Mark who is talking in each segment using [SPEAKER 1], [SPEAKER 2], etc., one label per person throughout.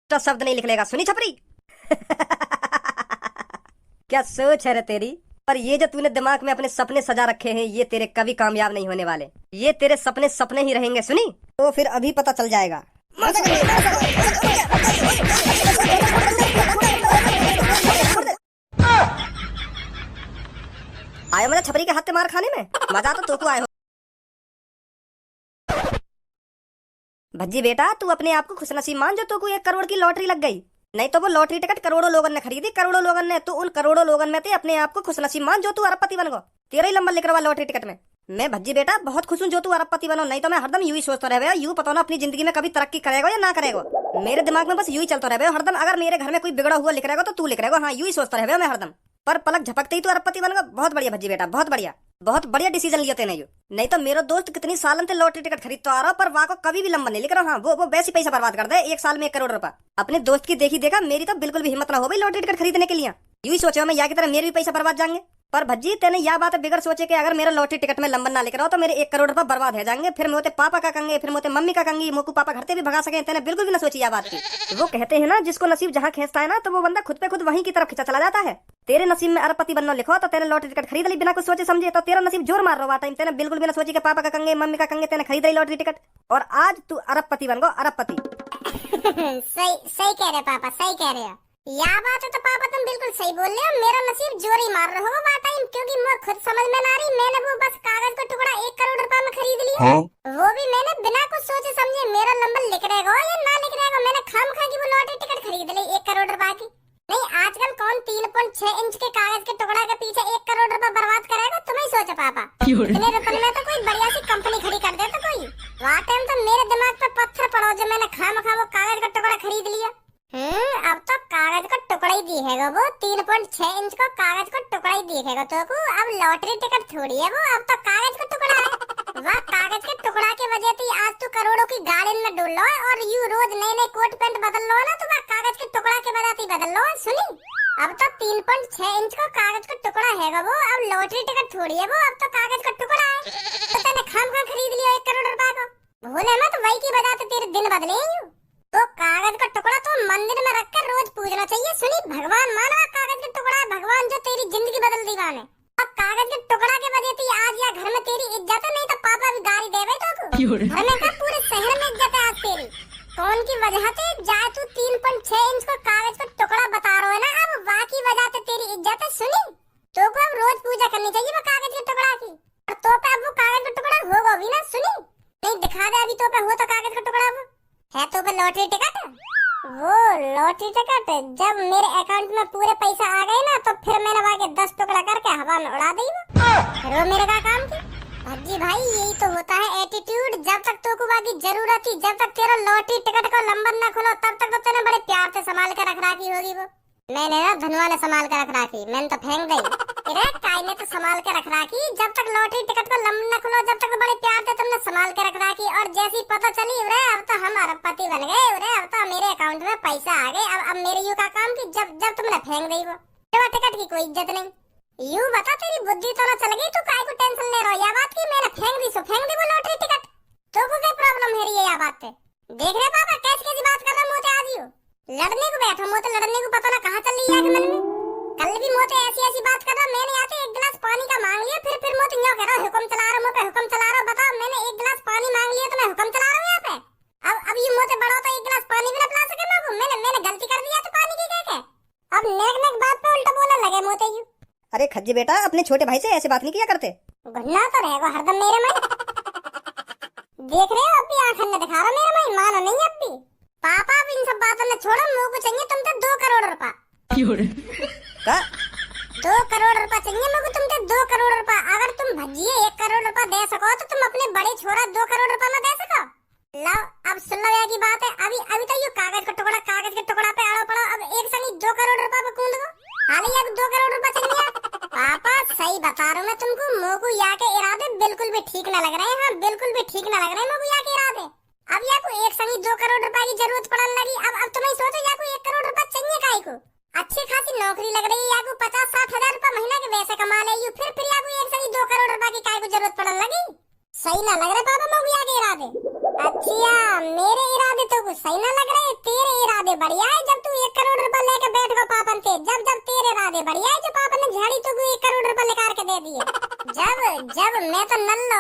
[SPEAKER 1] तो शब्द नहीं लिख लेगा, सुनी छपरी। क्या सोच है रे तेरी। पर ये जो तूने दिमाग में अपने सपने सजा रखे हैं, ये तेरे कभी कामयाब नहीं होने वाले। ये तेरे सपने सपने ही रहेंगे, सुनी। तो फिर अभी पता चल जाएगा। आयो मजा छपरी के हाथ से मार खाने में, मजा तो तोको आयो। भज्जी बेटा, तू अपने आप को खुशनसीब मान जो तोको 1 करोड़ की लॉटरी लग गई। नहीं तो वो लॉटरी टिकट करोड़ों लोगों ने खरीदी, करोड़ों लोगों ने। तो उन करोड़ों लोगों में ते अपने आप को खुशनसीब मान जो तू अरबपति बन गो। तेरा ही नंबर लिख रहा लॉटरी टिकट में। मैं भज्जी बेटा बहुत खुश हूँ जो तू अरबपति बनो, नहीं तो मैं हरदम यूं ही सोचता रह गया, यूं पता ना अपनी जिंदगी में कभी तरक्की करेगा या ना करेगा। मेरे दिमाग में बस यूं ही चलता रह गया हरदम, अगर मेरे घर में कोई बिगड़ा हुआ लिख रहेगा तो तू लिख रहेगा। हाँ, यूं ही सोचता रह गया मैं हरदम। पर पलक झपकते ही तू अरबपति बन गया। बहुत बढ़िया भज्जी बेटा, बहुत बढ़िया। बहुत बढ़िया डिसीजन लिया तेने यू। नहीं तो मेरा दोस्त कितनी सालन से लॉटरी टिकट खरीद तो आ रहा, पर वहाँ को कभी भी लंबा नहीं लिख रहा। हाँ, वो वैसे पैसा बर्बाद कर दे 1 साल में 1 करोड़ रुपया। अपने दोस्त की देखी देखा, मेरी तो बिल्कुल भी हिम्मत ना हो भाई लॉटरी टिकट खरीदने के लिए। यूं ही सोचा मैं या की तरह मेरे भी पैसा बर्बाद जाएंगे। पर भज्जी तेने यह बात बिगड़ सोचे कि अगर मेरा लॉटरी टिकट में लंबन ना लिख रहा हो तो मेरे 1 करोड़ रुपया बर्बाद हो जाएंगे। फिर मोते पापा का कंगे, फिर मोते मम्मी का कंगी, मोकू पापा घर से भी भगा सके। तेने बिल्कुल भी ना सोची यह बात की। वो कहते हैं ना, जिसको नसीब जहाँ खींचता है ना, तो वो बंदा खुद पे खुद वहीं की तरफ खिंचा चला जाता है। तेरे नसीब में अरबपति बनना लिखो तो तेने लॉटरी टिकट खरीद ली बिना कुछ सोचे समझे। तो तेरा नसीब जोर मार रहा टाइम। तेने बिल्कुल भी ना सोची कि पापा का कंगे मम्मी का कंगे, तेने खरीद ली लॉटरी टिकट और आज तू अरबपति बन गो, अरबपति।
[SPEAKER 2] सही सही कह रहे पापा, सही कह रहे हो। या बात है तो पापा तुम बिल्कुल सही बोल रहे हो। मेरा नसीब जोर ही मार रहा होगा टाइम, क्योंकि मैं खुद समझ में ना रही। मैंने वो बस कागज का टुकड़ा 1 करोड़ रुपए में खरीद लिया। हाँ? वो भी मैंने बिना कुछ सोचे समझे। मेरा नंबर लिख रहेगा या ना लिख रहेगा, मैंने खामखा की वो लॉटरी टिकट खरीद ली 1 करोड़ रुपए की। नहीं, आजकल कौन 3.6 इंच के कागज के टुकड़ा के पीछे 1 करोड़ रुपए बर्बाद करेगा। तुम ही सोचो पापा। इतने रुपए में तो कोई बढ़िया सी कंपनी खड़ी कर देता कोई। वहाँ टाइम तो मेरे दिमाग पे पत्थर पड़ो जो मैंने खामखा वो कागज का टुकड़ा खरीद लिया। अब तो कागज का टुकड़ा ही दिखेगा वो। 3.6 इंच का कागज का टुकड़ा ही दिखेगा तो को। अब लॉटरी टिकट थोड़ी है वो, अब तो कागज का टुकड़ा है। वह कागज के टुकड़ा की वजह से आज तू करोड़ों की गाड़ी में डुल लो और यू रोज नए नए कोट पैंट बदल लो ना, तो वह कागज के टुकड़ा के वजह से बदल लो। सुनी, अब तो 3.6 इंच का कागज का टुकड़ा है वो। अब लॉटरी टिकट थोड़ी है वो, अब तो कागज का टुकड़ा है। तो तूने खामखा खरीद लिया 1 करोड़ रुपए को। भूले मत, वही की वजह से तेरे दिन बदले यूं। तो कागज का टुकड़ा तो मंदिर में रखकर रोज पूजना चाहिए। सुनी, भगवान माना कागज का टुकड़ा है भगवान जो तेरी जिंदगी बदल दी वाने। अब कागज के टुकड़ा के वजह से आज या घर में तेरी इज्जत है, नहीं तो पापा भी गाली देवे तो घर में का पूरे शहर में इज्जत है आज तेरी। कौन की वजह से जाए तू 3.6 इंच का कागज का टुकड़ा बता रहा है ना, अब वाह की वजह से तेरी इज्जत है। सुनी, तो को अब रोज पूजा करनी चाहिए वो कागज के टुकड़ा की। और तो पे अब वो कागज का टुकड़ा होगा भी ना। सुनी, नहीं दिखा दे अभी तो पे हो तो कागज का टुकड़ा वो है तो लॉटरी टिकट। वो लॉटरी टिकट जब मेरे अकाउंट में पूरे पैसा आ गए ना, तो फिर मैंने वहाँ के 10 टुकड़ा करके हवा में उड़ा दी फिर वो मेरे का काम थी। भज्जी भाई, यही तो होता है एटीट्यूड। जब तक तो को बाकी जरूरत थी, जब तक तेरा लॉटरी टिकट का नंबर ना खुलो तब तक तो तेने बड़े प्यार से संभाल के रख रखी होगी वो। मैंने ना धनवा ने संभाल के रख रखी, मैंने तो फेंक दी। अरे काय ने तो संभाल के रख रखी। जब तक लॉटरी टिकट का नंबर ना खुलो जब तक तो बड़े प्यार से तुमने संभाल के रख रखी। और जैसी पता चली रे अब तो हम अरबपति बन गए रे, अब तो मेरे अकाउंट में पैसा आ गए। अब मेरे यू का काम की जब जब तुमने फेंक दी वो टिकट की कोई इज्जत नहीं। यूं बता तेरी बुद्धि तो ना चल गई, तू काय को टेंशन ले रहा है। या बात की मैंने फेंक दी सो फेंक दी वो लॉटरी टिकट। तो को क्या प्रॉब्लम है ये या बात पे। देख रहे पापा कैसी कैसी बात कर रहा मोते आज यू। लड़ने को बैठा मोते, लड़ने को पता ना कहां चल रही है आगे मन में। कल भी मोते ऐसी ऐसी बात कर रहा। मैंने आते 1 गिलास पानी का मांग लिया, फिर मोते यूं कह रहा हुक्म चला रहा मोते हुक्म चला रहा। बताओ मैंने 1 गिलास पानी मांग लिया तो मैं हुक्म चला रहा हूं यहां पे। अब ये मोते बड़ा तो 1 गिलास पानी भी ना पिला सके मैं को। मैंने गलती कर दिया तो पानी की कह के अब नेक नेक बात पे उल्टा बोलने लगे मोते यू।
[SPEAKER 1] अरे खज्जी बेटा, अपने छोटे भाई से ऐसे बात नहीं किया करते।
[SPEAKER 2] गुन्ना तो रहेगा हरदम मेरे में। देख रहे हो अभी आंखन में दिखा रहा मेरे में, मानो नहीं अब भी। पापा अब इन सब बातों में छोड़ो, मुझे को चाहिए तुमसे 2 करोड़ रुपए।
[SPEAKER 1] का
[SPEAKER 2] 2 करोड़ रुपए चाहिए मुझे तुमसे, 2 करोड़ रुपए। अगर तुम भजिए 1 करोड़ रुपए दे सको तो तुम अपने बड़े छोरा 2 करोड़ रुपए में दे सको। लो अब सुन लो ये की बात है। अभी तो ये कागज के टुकड़ा पे अड़ो पड़ो। अब एक संगी 2 करोड़ रुपए पे कूद दो। हाल ही अब 2 करोड़ रुपए चाहिए। पापा सही बता रहा हूँ मैं तुमको, मोगू या के इरादे बिल्कुल भी ठीक न लग रहे हैं। हाँ बिल्कुल भी ठीक न लग रहे हैं मोगू या के इरादे। अब या को एक संगी 2 करोड़ रुपए की जरूरत पड़ने लगी। अब तुम्हें सोचो या को 1 करोड़ रुपए चाहिए काहे को। अच्छी खासी नौकरी लग रही है या को 50-60 हजार रुपए महीना के वैसे कमा ले यू। फिर या को एक संगी 2 करोड़ रुपए की काहे को जरूरत पड़ने लगी। सही ना लग रहे पापा मोगू या के इरादे। अच्छा मेरे इरादे तो कुछ सही ना लग रहे, तेरे इरादे राधे बढ़िया है जब तू 1 करोड़ रुपए लेके बैठ गो पापन से। जब जब तेरे राधे बढ़िया है जो पापन ने झाड़ी तो 1 करोड़ रुपए निकाल के दे दिए। जब जब मैं तो नल्लो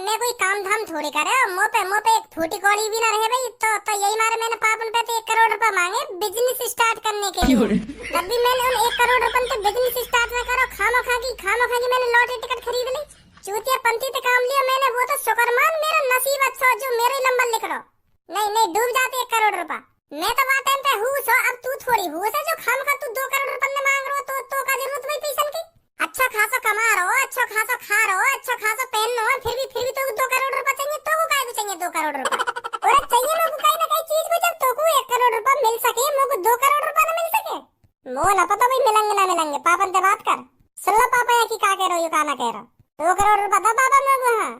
[SPEAKER 2] मैं कोई काम धाम थोड़ी करे, मुंह पे एक फूटी कौड़ी भी ना रहे भाई। तो यही मारे मैंने पापन पे तो 1 करोड़ रुपए मांगे बिजनेस स्टार्ट करने के लिए। तब भी मैंने उन 1 करोड़ रुपए से बिजनेस स्टार्ट ना करो, खामोखा की मैंने लॉटरी टिकट खरीद ली। चूतिया पंथी पे काम लिया मैंने, वो तो शुक्र मान मेरा नसीब अच्छा हो जो मेरे नंबर लिख लो। नहीं डूब जाते 1 करोड़ रुपए। मैं तो वहाँ टाइम पे हूँ सो, अब तू थोड़ी हूँ है जो खामखा तू 2 करोड़ रुपए में मांग रहा तो का जरूरत भाई पैसा की। अच्छा खासा कमा रहो, अच्छा खासा खा रहो, अच्छा खासा पहन रहो, फिर भी तो 2 करोड़ रुपए चाहिए। तो को काहे को चाहिए 2 करोड़ रुपए? और चाहिए मेरे को कहीं ना कहीं चीज को, जब तो को 1 करोड़ रुपए मिल सके मेरे को 2 करोड़ रुपए ना मिल सके। मो ना पता भाई मिलेंगे ना मिलेंगे, पापन से बात कर। सुन लो पापा या की का कह रहे हो, का ना कह रहा। 2 करोड़ रुपए था पापा मेरे को। हाँ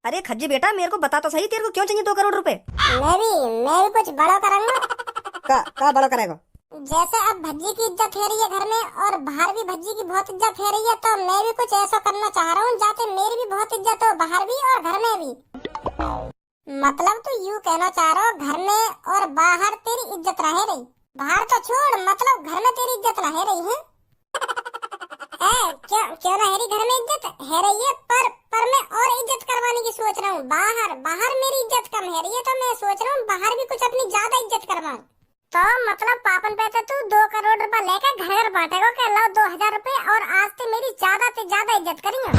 [SPEAKER 1] अरे खज्जी बेटा मेरे को बता तो सही, तेरे को क्यों चाहिए 2 करोड़ रुपए?
[SPEAKER 2] मैं भी कुछ बड़ा करूंगा।
[SPEAKER 1] का बड़ा करेगा?
[SPEAKER 2] जैसे अब भज्जी की इज्जत है रही है घर में और बाहर भी भज्जी की बहुत इज्जत है रही है, तो मैं भी कुछ ऐसा करना चाह रहा हूँ जाते मेरी भी बहुत इज्जत हो, बाहर भी और घर में भी। मतलब तो यूँ कहना चाह रहा हूँ घर में और बाहर तेरी इज्जत रहे रही, बाहर तो छोड़ मतलब घर में तेरी इज्जत रहे रही है। क्यों ना हेरी घर में इज्जत है रही है, पर मैं और इज्जत करवाने की सोच रहा हूँ। बाहर मेरी इज्जत कम है रही है, तो मैं सोच रहा हूँ बाहर भी कुछ अपनी ज्यादा इज्जत करवाऊं। तो मतलब पापन पे तू 2 करोड़ रुपए लेकर घर बांटेगा के लाओ 2000 रुपए, और आज से मेरी ज्यादा से ज्यादा इज्जत करेंगे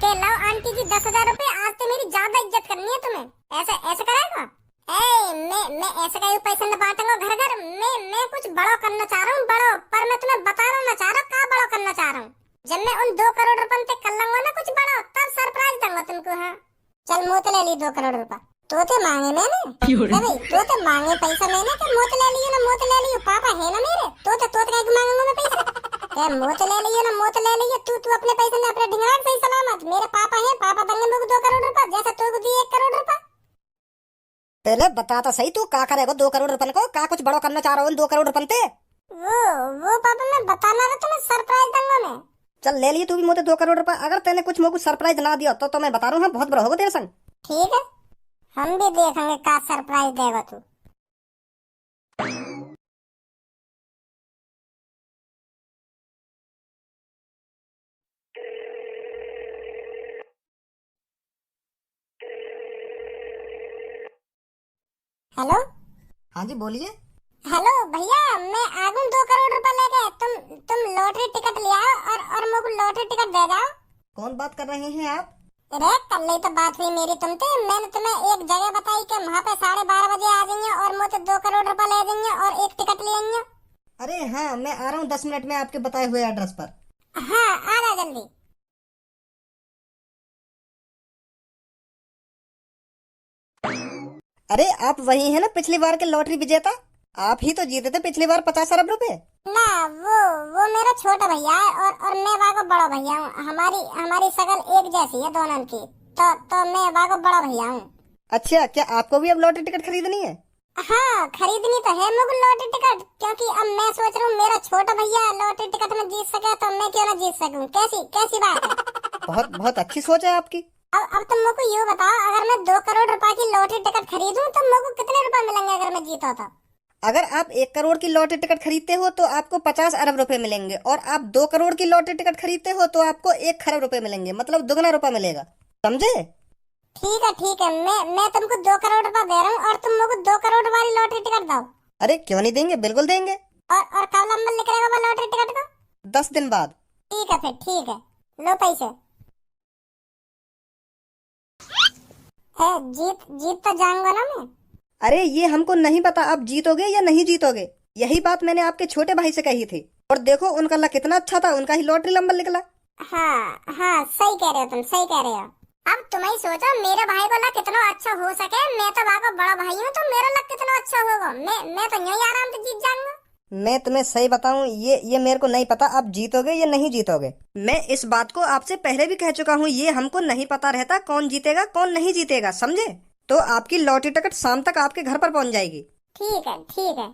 [SPEAKER 2] के लाओ आंटी जी 10,000 रुपए, आज से मेरी ज्यादा इज्जत करनी है तुम्हें। ऐसे करेगा? मैं ऐसे का पैसा न बांटूंगा घर घर। मैं कुछ बड़ा करना चाह रहा हूँ, बड़ो, पर मैं तुम्हें बताना ना चाह रहा हूँ का बड़ा करना चाह रहा हूँ। जब मैं उन 2 करोड़ रुपए पे कर लूंगा ना कुछ बड़ा, तब सरप्राइज दूंगा तुमको। हाँ चल मुँह ले ली 2 करोड़ रुपए। तोते मांगे मैंने भाई, तोते मांगे पैसा मैंने तो मुँह ले लियो ना, मुँह ले लियो। पापा है ना मेरे, तोते का मांगूंगा मैं पैसा। मुँह ले लियो ना, मुँह ले लियो। तू अपने पैसे ने अपने ढिंगरा सही सलामत। मेरे पापा है, पापा देंगे मुझे 2 करोड़ रुपए जैसा तू दिए 1 करोड़ रुपए।
[SPEAKER 1] पहले बता तो सही, तू का करेगा 2 करोड़ रुपए को? का कुछ बड़ा करना चाह रहा हूँ 2 करोड़ रुपए पे?
[SPEAKER 2] वो पापा मैं बताना रहा तुम्हें सरप्राइज दूंगा मैं।
[SPEAKER 1] चल ले लिए तू भी मुझे 2 करोड़ रुपए। अगर तेने कुछ मुझे सरप्राइज ना दिया तो मैं बता रहा हूँ बहुत बड़ा होगा तेरे संग।
[SPEAKER 2] ठीक है हम भी देखेंगे का सरप्राइज देगा तू। हेलो
[SPEAKER 1] हाँ जी बोलिए।
[SPEAKER 2] हेलो भैया, मैं आ गई 2 करोड़ रुपए लेके। तुम लॉटरी टिकट ले आओ और मुझे लॉटरी टिकट दे जाओ।
[SPEAKER 1] कौन बात कर रहे हैं आप?
[SPEAKER 2] अरे कल ही तो बात हुई मेरी तुमसे। मैंने तुम्हें एक जगह बताई कि वहाँ पे 12:30 बजे आ जाइए और मुझे 2 करोड़ रुपए ले जाइए और एक टिकट ले आइए।
[SPEAKER 1] अरे हाँ मैं आ रहा हूँ 10 मिनट में आपके बताए हुए एड्रेस पर।
[SPEAKER 2] हाँ आ जा जल्दी।
[SPEAKER 1] अरे आप वही है ना पिछली बार के लॉटरी विजेता? आप ही तो जीते थे पिछली बार 50 अरब रुपए।
[SPEAKER 2] ना वो मेरा छोटा भैया है और मैं वाको बड़ा भैया हूँ। हमारी शकल एक जैसी है दोनों की। तो मैं वाको बड़ा भैया हूँ।
[SPEAKER 1] अच्छा क्या आपको भी अब लॉटरी टिकट खरीदनी है?
[SPEAKER 2] हाँ खरीदनी तो है मुझे लॉटरी टिकट, क्योंकि अब मैं सोच रहा हूँ मेरा छोटा भैया लॉटरी टिकट में जीत सके तो मैं क्यों ना जीत सकूँ। कैसी बात है?
[SPEAKER 1] बहुत अच्छी सोच है आपकी।
[SPEAKER 2] अब तुम मुझको ये बताओ, अगर मैं 2 करोड़ रुपए की लॉटरी टिकट खरीदूं तो मुझको कितने रुपए मिलेंगे अगर मैं जीता तो?
[SPEAKER 1] अगर आप 1 करोड़ की लॉटरी टिकट खरीदते हो तो आपको 50 अरब रुपए मिलेंगे, और आप 2 करोड़ की लॉटरी टिकट खरीदते हो तो आपको 1 खरब रुपए मिलेंगे, मतलब दुगना रुपया मिलेगा। समझे?
[SPEAKER 2] ठीक है मैं तुमको 2 करोड़ रुपए दे रहा हूँ और तुम मुझको 2 करोड़ वाली लॉटरी टिकट दो।
[SPEAKER 1] अरे क्यों नहीं देंगे, बिल्कुल देंगे।
[SPEAKER 2] और कब नंबर निकलेगा वो लॉटरी टिकट का?
[SPEAKER 1] 10 दिन बाद।
[SPEAKER 2] ठीक है फिर ठीक है, लो पैसे। जीत तो जाऊंगा ना मैं।
[SPEAKER 1] अरे ये हमको नहीं पता आप जीतोगे या नहीं जीतोगे, यही बात मैंने आपके छोटे भाई से कही थी, और देखो उनका लक कितना अच्छा था, उनका ही लॉटरी नंबर निकला।
[SPEAKER 2] हाँ सही कह रहे हो तुम, सही कह रहे हो। अब तुम ही सोचो मेरे भाई को लक कितना अच्छा हो सके। मैं तो वाको बड़ा भाई हूँ तो मेरा लक कितना अच्छा होगा। मैं तो यही आराम से जीत जाऊंगा।
[SPEAKER 1] मैं तुम्हें सही बताऊं, ये मेरे को नहीं पता आप जीतोगे या नहीं जीतोगे। मैं इस बात को आपसे पहले भी कह चुका हूँ, ये हमको नहीं पता रहता कौन जीतेगा कौन नहीं जीतेगा, समझे? तो आपकी लॉटरी टिकट शाम तक आपके घर पर पहुंच जाएगी।
[SPEAKER 2] ठीक है।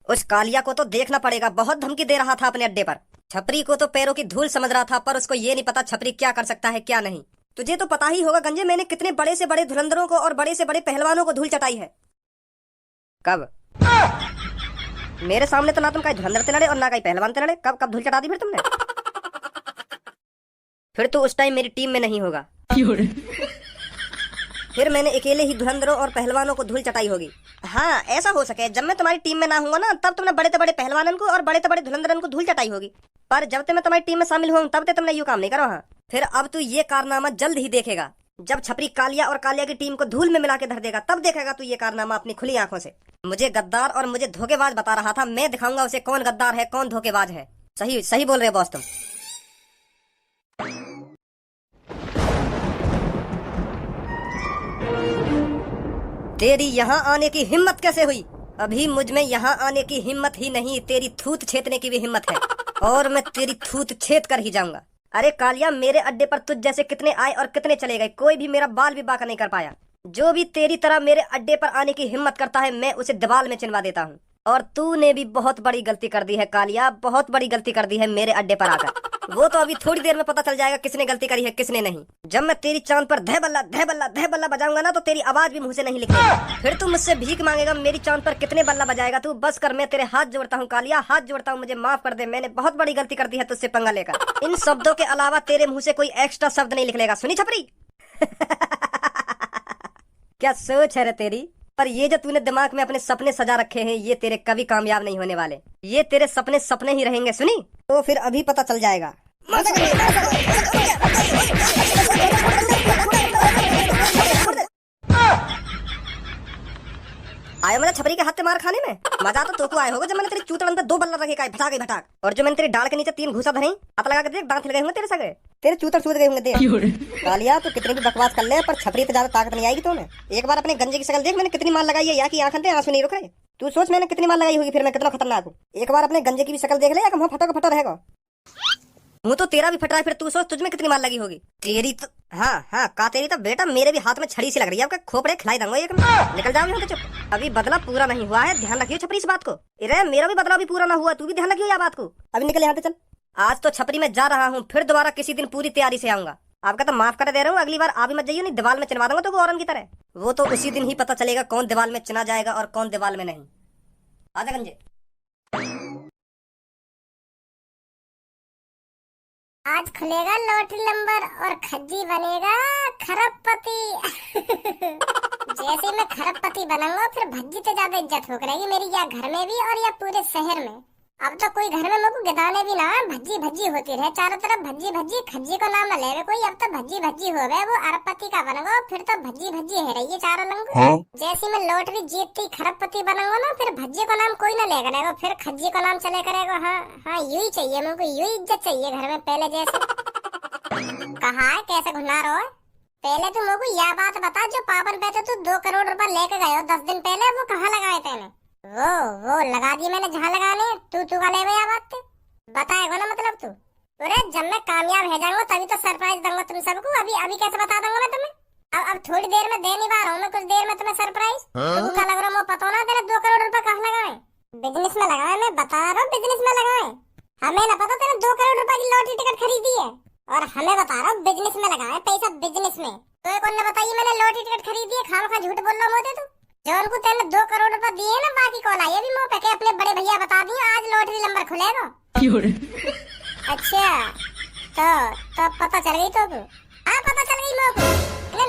[SPEAKER 1] उस कालिया को तो देखना पड़ेगा, बहुत धमकी दे रहा था अपने अड्डे पर। छपरी को तो पैरों की धूल समझ रहा था, पर उसको ये नहीं पता छपरी क्या कर सकता है क्या नहीं। तुझे तो पता ही होगा गंजे, मैंने कितने बड़े से बड़े धुरंधरों को और बड़े से बड़े पहलवानों को धूल चटाई है। कब? मेरे सामने तो ना तुम कहीं धुरंधर से लड़े और ना कहीं पहलवान से लड़े। कब कब धूल चटा दी फिर तुमने? फिर तो उस टाइम मेरी टीम में नहीं होगा। फिर मैंने अकेले ही धुरंधरों और पहलवानों को धूल चटाई होगी। हाँ ऐसा हो सके, जब मैं तुम्हारी टीम में ना हूँ ना, तब तुमने बड़े से बड़े पहलवानों को और बड़े से बड़े धुरंधरन को धूल चटाई होगी। पर जब तक मैं तुम्हारी टीम में शामिल हुआ तब तक तुमने यूं काम नहीं करो। हाँ फिर अब तू ये कारनामा जल्द ही देखेगा। जब छपरी कालिया और कालिया की टीम को धूल में मिला के धर देगा, तब देखेगा तू ये कारनामा अपनी खुली आंखों से। मुझे गद्दार और मुझे धोखेबाज बता रहा था, मैं दिखाऊंगा उसे कौन गद्दार है कौन धोखेबाज है। सही सही बोल रहे बॉस तुम। तेरी यहाँ आने की हिम्मत कैसे हुई? अभी मुझ में यहाँ आने की हिम्मत ही नहीं, तेरी थूत छेदने की भी हिम्मत है, और मैं तेरी थूत छेद कर ही जाऊंगा। अरे कालिया, मेरे अड्डे पर तुझ जैसे कितने आए और कितने चले गए, कोई भी मेरा बाल भी बांका नहीं कर पाया। जो भी तेरी तरह मेरे अड्डे पर आने की हिम्मत करता है, मैं उसे दीवाल में चिनवा देता हूँ। और तूने भी बहुत बड़ी गलती कर दी है कालिया, बहुत बड़ी गलती कर दी है मेरे अड्डे पर आकर। वो तो अभी थोड़ी देर में पता चल जाएगा किसने गलती करी है किसने नहीं। जब मैं तेरी चांद पर धै बल्ला धै बल्ला धै बल्ला बजाऊंगा ना, तो तेरी आवाज भी मुंह से नहीं निकलेगी। फिर तू मुझसे भीख मांगेगा, मेरी चांद पर कितने बल्ला बजाएगा तू? बस कर, मैं तेरे हाथ जोड़ता हूँ कालिया, हाथ जोड़ता हूँ, मुझे माफ कर दे, मैंने बहुत बड़ी गलती कर दी है तुझसे पंगा लेकर। इन शब्दों के अलावा तेरे मुंह से कोई एक्स्ट्रा शब्द नहीं निकलेगा, सुनी छपरी? क्या सोच है रे तेरी? पर ये जो तूने दिमाग में अपने सपने सजा रखे हैं, ये तेरे कभी कामयाब नहीं होने वाले। ये तेरे सपने सपने ही रहेंगे, सुनी? तो फिर अभी पता चल जाएगा। आया मजा छपरी के हाथ से मार खाने में? मजा तो तोको आया होगा जब मैंने तेरी चूतड़न पे 2 बल्ला रखे का भटा गई भटाक, और जो मैंने तेरी डाल के नीचे 3 घुसा धरी, हाथ लगा के देख, दांत हिल गए होंगे तेरे सगे, तेरे चूतर सूद गए होंगे देख। कालिया तू कितनी भी बकवास कर ले, पर छपरी पे ज्यादा ताकत नहीं आएगी तूने। एक बार अपने गंजे की शक्ल देख, मैंने कितनी मार लगाई है, या की आंखें आंसू नहीं रुक रहे। तू सोच मैंने कितनी मार लगाई होगी, फिर मैं कितना खतरनाक हूँ। एक बार अपने गंजे की भी शक्ल देख ले, या फटो का फटो रहेगा। मुँह तो तेरा भी फट रहा है, फिर तू सोच तुझ में कितनी मार लगी होगी। तेरी तो हाँ का तेरी तो बेटा मेरे भी हाथ में छड़ी सी लग रही है, आपका खोपड़े खिलाई दूंगा एक। निकल जाओ यहाँ से चुप। अभी बदला पूरा नहीं हुआ है, ध्यान रखियो छपरी इस बात को। अरे मेरा भी बदला भी पूरा ना हुआ, तू भी ध्यान रखियो यह बात को। अभी निकल यहाँ से चल। आज तो छपरी में जा रहा हूँ, फिर दोबारा किसी दिन पूरी तैयारी से आऊंगा। आपका तो माफ कर दे रहा हूँ, अगली बार आ भी मत जाइए, नहीं दीवाल में चिनवा दूंगा तो औरन की तरह। वो तो उसी दिन ही पता चलेगा कौन दीवाल में चिना जाएगा और कौन दीवाल में नहीं। आजा गंजे।
[SPEAKER 2] आज खुलेगा लॉटरी नंबर और खज्जी बनेगा खरबपति। जैसे मैं खरबपति बनूंगा, फिर भज्जी तो ज्यादा इज्जत हो करेगी मेरी, या घर में भी और या पूरे शहर में। अब तो कोई घर में मेरे को गिदाने भी ना, भज्जी भज्जी होती रहे चारों तरफ, भज्जी भज्जी, खज्जी को नाम न ले कोई। अब तो भज्जी भज्जी हो गए, वो अरबपति का बनूंगा, फिर तो भज्जी भज्जी है रही है चारों लंगू। जैसे मैं लॉटरी जीतती खरबपति बनूंगा ना, फिर भज्जी को नाम कोई न ले करेगा, फिर खज्जी को नाम चले करेगा। हाँ यूं ही चाहिए मेरे को, यूं ही इज्जत चाहिए घर में पहले जैसे। कहा है कैसे घुना रहो है? पहले तो मेरे को यह बात बता, जो पावन पे तू 2 करोड़ रुपए लेके गए हो 10 दिन पहले, वो कहाँ लगाए तेने? वो लगा दिए मैंने जहाँ लगाने। तू का ले गया बात बताएगा ना, मतलब तू। अरे जब मैं कामयाब हो जाऊंगा तभी तो सरप्राइज दूंगा तुम सबको, अभी कैसे बता दूंगा मैं तुम्हें। अब थोड़ी देर में दे नहीं पा रहा हूँ मैं, कुछ देर में तुम्हें सरप्राइज। तुमको लग रहा है पता ना तेरे 2 करोड़ रुपए कहाँ लगाए? बिजनेस में लगाए, मैं बता रहा हूँ बिजनेस में लगाए। हमें ना पता तेने 2 करोड़ रुपए की लॉटरी टिकट खरीदी है, और हमें बता रहा हूँ बिजनेस में लगाए पैसा, बिजनेस में। तो कौन ने बताइए मैंने लॉटरी टिकट खरीदी है? खामखा झूठ बोल रहा मोदे तू। जो उनको तेने 2 करोड़ रुपए दिए ना, बाकी कौन आई? अभी मुँह पे अपने बड़े भैया बता दिए आज लॉटरी नंबर खुलेगा। अच्छा तो पता चल गई तो? हाँ पता चल गई मेरे को।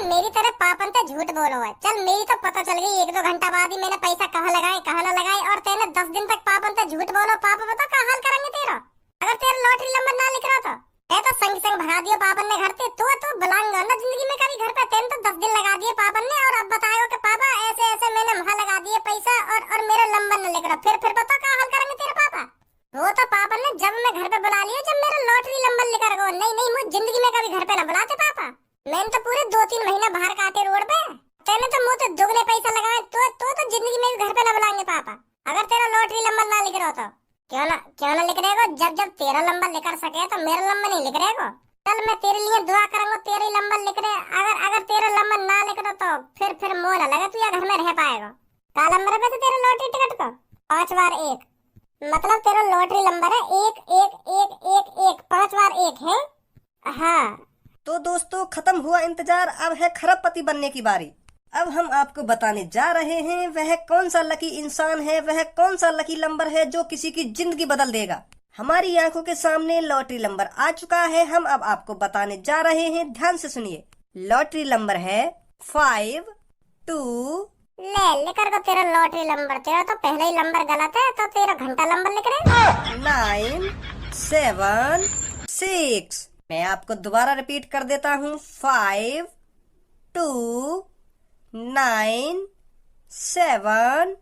[SPEAKER 2] मेरी तरह पापन ते झूठ बोलो है। चल मेरी तो पता चल गई, 1-2 घंटा बाद ही मैंने पैसा कहाँ लगाए कहाँ ना लगाए, और तेने 10 दिन तक पापन ते झूठ बोलो। पापा बता कहाँ हाल करेंगे तेरा, अगर तेरा लॉटरी नंबर ना लिख रहा था? तो संग भगा दियो पापन ने घर से। तो बुलाऊंगा ना जिंदगी में कभी घर पे। तेन तो 10 दिन लगा दिए पापन ने, और अब बताएगा कि पापा ऐसे ऐसे मैंने वहाँ लगा दिए पैसा, और मेरा नंबर न लिख रहा। फिर बता कहाँ हाल करेंगे तेरे पापा? वो तो पापन ने जब मैं घर पे बुला लिया जब मेरा लॉटरी नंबर लिखा रखो। नहीं मुझे जिंदगी में कभी घर पे न बुलाते पापा। मैंने तो पूरे 2-3 महीना बाहर काटे रोड पे। तेने तो मुँह से दुगने पैसा लगाए, तो जिंदगी में घर पे न बुलाएंगे पापा, अगर तेरा लॉटरी नंबर ना लिख रहा हो तो। क्यों ना लिख रहेगा? जब तेरा नंबर लिख सके तो मेरा नंबर नहीं लिख रहेगा। चल मैं तेरे लिए दुआ करूंगा तेरे नंबर लिख रहे। अगर तेरा नंबर ना लिख रहा तो फिर मोह न लगे तू या घर में रह पाएगा। का नंबर है तेरा लॉटरी टिकट का? 5 बार 1, मतलब तेरा लॉटरी नंबर है 111111, 5 बार 1 है। हाँ
[SPEAKER 1] तो दोस्तों खत्म हुआ इंतजार, अब है खरबपति बनने की बारी। अब हम आपको बताने जा रहे हैं वह कौन सा लकी इंसान है, वह कौन सा लकी नंबर है जो किसी की जिंदगी बदल देगा। हमारी आंखों के सामने लॉटरी नंबर आ चुका है, हम अब आपको बताने जा रहे हैं, ध्यान से सुनिए। लॉटरी नंबर है 52।
[SPEAKER 2] लेकर को तेरा लॉटरी नंबर, तेरा तो पहले ही नंबर गलत है, तो तेरा घंटा नंबर लिख रहे
[SPEAKER 1] 976। मैं आपको दोबारा रिपीट कर देता हूँ, 5297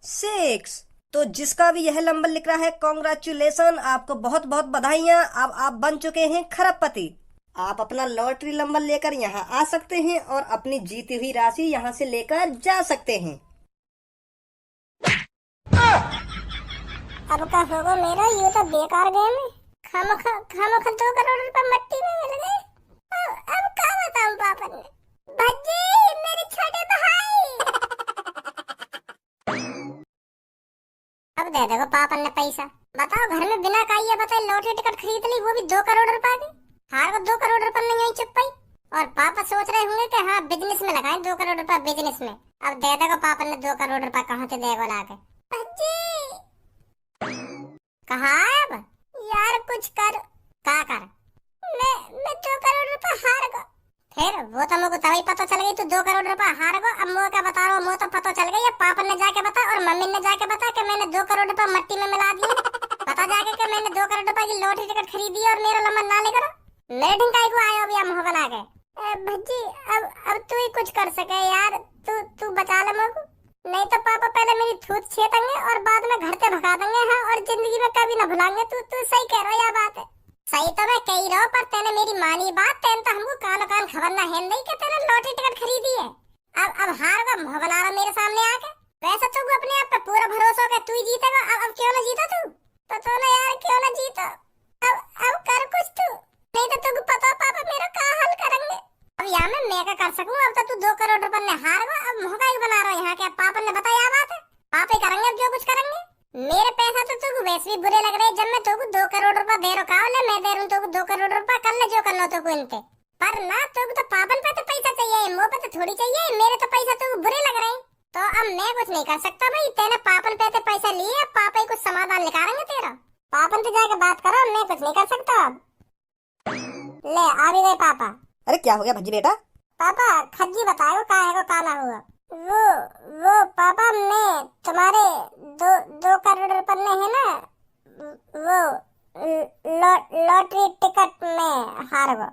[SPEAKER 1] 6। तो जिसका भी यह नंबर लिख रहा है, कॉन्ग्रेचुलेसन, आपको बहुत बहुत बधाइयाँ। अब आप बन चुके हैं खरबपति। आप अपना लॉटरी नंबर लेकर यहाँ आ सकते हैं और अपनी जीती हुई राशि यहाँ से लेकर जा सकते हैं।
[SPEAKER 2] अब का होगा मेरा, ये तो बेकार गेम है। खामोखा 2 करोड़ रुपए मट्टी में मिल गए। अब क्या बताऊं पापा ने। भज्जी मेरे छोटे भाई, अब दे देगा पापा ने पैसा। बताओ घर में बिना काइए बताए लॉटरी टिकट खरीद ली, वो भी 2 करोड़ रुपए की। हार को 2 करोड़ रुपए नहीं यही चुप पाई। और पापा सोच रहे होंगे कि हाँ बिजनेस में लगाएं 2 करोड़ रुपए बिजनेस में। अब दे देगा पापा ने 2 करोड़ रुपए, कहाँ से देगा ला के। भज्जी कहा अब यार कुछ कर। क्या कर? मैं 2 करोड़ रुपए हार गो। फिर वो तो मुझे तभी पता चल गई तू 2 करोड़ रुपए हार गो। अब मुझे क्या बता रहा हूँ, मुझे तो पता चल गई। पापा ने जाके बता और मम्मी ने जाके बता कि मैंने 2 करोड़ रुपए मट्टी में मिला दिए। पता जाके कि मैंने 2 करोड़ रुपए की लॉटरी टिकट खरीदी और मेरा नंबर ना लेकर मेरे ढिंकाई को आया अभी मुँह बना के। भज्जी अब तू ही कुछ कर सके यार, तू बचा ले मुझको। नहीं तो पापा पहले मेरी थूत छेदेंगे और बाद में घर से भगा देंगे। हाँ, और जिंदगी में कभी ना भुलाएंगे। तू सही कह रहा है, यह बात है। सही तो मैं कह रहा हूँ, पर तेने मेरी मानी बात। तेन तो हमको कान खबर ना है नहीं कि तेने लॉटरी टिकट खरीदी है। अब हार का मुँह बना रहा मेरे सामने आके। वैसे तू अपने आप पे पूरा भरोसा हो तू ही जीतेगा। अब क्यों ना जीता तू? तो ना यार क्यों ना जीता? अब कर कुछ तू, नहीं तो तुमको पता पापा मेरा क्या हाल करेंगे। अब यहाँ में मैं क्या कर सकूँ? अब तो तू 2 करोड़ रुपए ने हार गया, अब मुँह का ही बना रहा है यहाँ के। पापा ने बताया बात है, पापा ही करेंगे अब जो कुछ करेंगे। मेरे पैसा तो तुमको वैसे भी बुरे लग रहे हैं। जब मैं तुमको 2 करोड़ रुपए दे रहा हूँ, मैं दे रहा हूँ तुमको 2 करोड़ रुपए, कर ले जो करना हो तुमको इनते। पर ना तुमको तो पापन पे तो पैसा चाहिए, मुँह पे तो थोड़ी चाहिए। मेरे तो पैसा तुमको बुरे लग रहे हैं, तो अब मैं कुछ नहीं कर सकता भाई। तेने पापन पे तो पैसा लिए, पापा ही कुछ समाधान निकालेंगे तेरा। पापन से जाके बात करो, मैं कुछ नहीं कर सकता। अब ले आ भी गए पापा।
[SPEAKER 1] अरे क्या हो गया भज्जी बेटा?
[SPEAKER 2] पापा खज्जी बताओ का है को काला हुआ। वो पापा मैं तुम्हारे 2 करोड़ रुपए में है ना, वो लॉटरी टिकट में हार गो।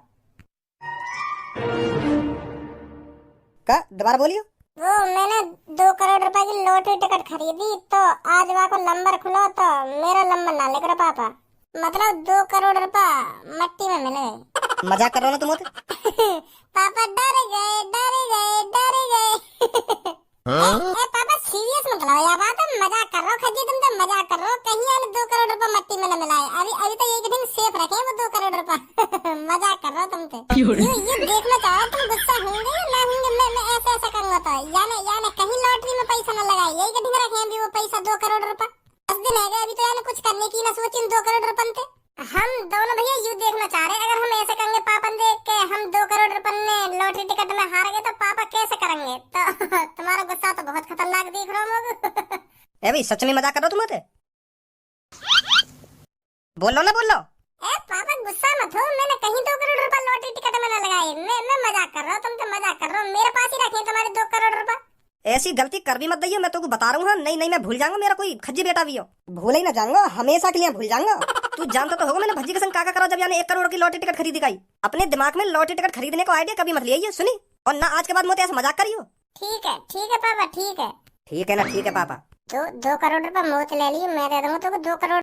[SPEAKER 1] का दोबारा बोलियो।
[SPEAKER 2] वो मैंने 2 करोड़ रुपए की लॉटरी टिकट खरीदी, तो आज वहाँ को नंबर खुला तो मेरा नंबर ना लिख रहा पापा। मतलब 2 करोड़ रुपए मट्टी में मिले।
[SPEAKER 1] मजाक कर रहा हो ना तुम?
[SPEAKER 2] पापा डर गए। पापा सीरियस मत लो यार, बात है मजाक कर रहा हूँ। खज्जी तुम तो मजाक कर रहे हो, कहीं यार 2 करोड़ रुपए मट्टी में न मिलाए। अभी तो एक दिन सेफ रखे वो 2 करोड़ रुपए। मजाक कर रहा हूँ तुम तो। ये देखना चाहो तुम गुस्सा होंगे या ना होंगे। मैं ऐसा करूंगा तो यानी कहीं लॉटरी में पैसा न लगाए, यही कहीं रखे अभी वो पैसा 2 करोड़ रुपए। 10 दिन है गए अभी तो यानी कुछ करने की ना सोची 2 करोड़ रुपए थे। हम दोनों भैया यू देखना चाह रहे हैं, अगर हम ऐसे करेंगे पापन देख के हम 2 करोड़ रुपए ने लॉटरी टिकट में हार गए तो पापा कैसे करेंगे? तो तुम्हारा गुस्सा तो बहुत खतरनाक दिख रहा हूँ।
[SPEAKER 1] ए भाई सच में मजाक कर रहा हो तुम? बोल लो ना, बोल लो।
[SPEAKER 2] ए पापा गुस्सा मत हो, मैंने कहीं 2 करोड़ रुपए लॉटरी टिकट में न लगाए। मैं मजाक कर रहा हूँ, तुम तो मजाक कर रहे हो। मेरे पास ही रखे तुम्हारे 2 करोड़ रुपए।
[SPEAKER 1] ऐसी गलती कर भी मत दइयो, मैं तुमको बता रहा हूँ। नहीं मैं भूल जाऊंगा, मेरा कोई खज्जी बेटा भी हो। भूल ही ना जाऊंगा, हमेशा के लिए भूल जाऊंगा। तू जानता तो होगा मैंने भज्जी के संग क्या करा जब यानी 1 करोड़ की लॉटरी टिकट खरीदी गई। अपने दिमाग में लॉटरी टिकट खरीदने को आइडिया कभी मत लिया सुनी, और ना आज के बाद मुझे ऐसा मजाक करियो।
[SPEAKER 2] ठीक है पापा, ठीक है।
[SPEAKER 1] ठीक है ना? ठीक है पापा।
[SPEAKER 2] 2 करोड़ रुपए मुझे ले लिए, मैं दे दूंगा तुमको 2 करोड़।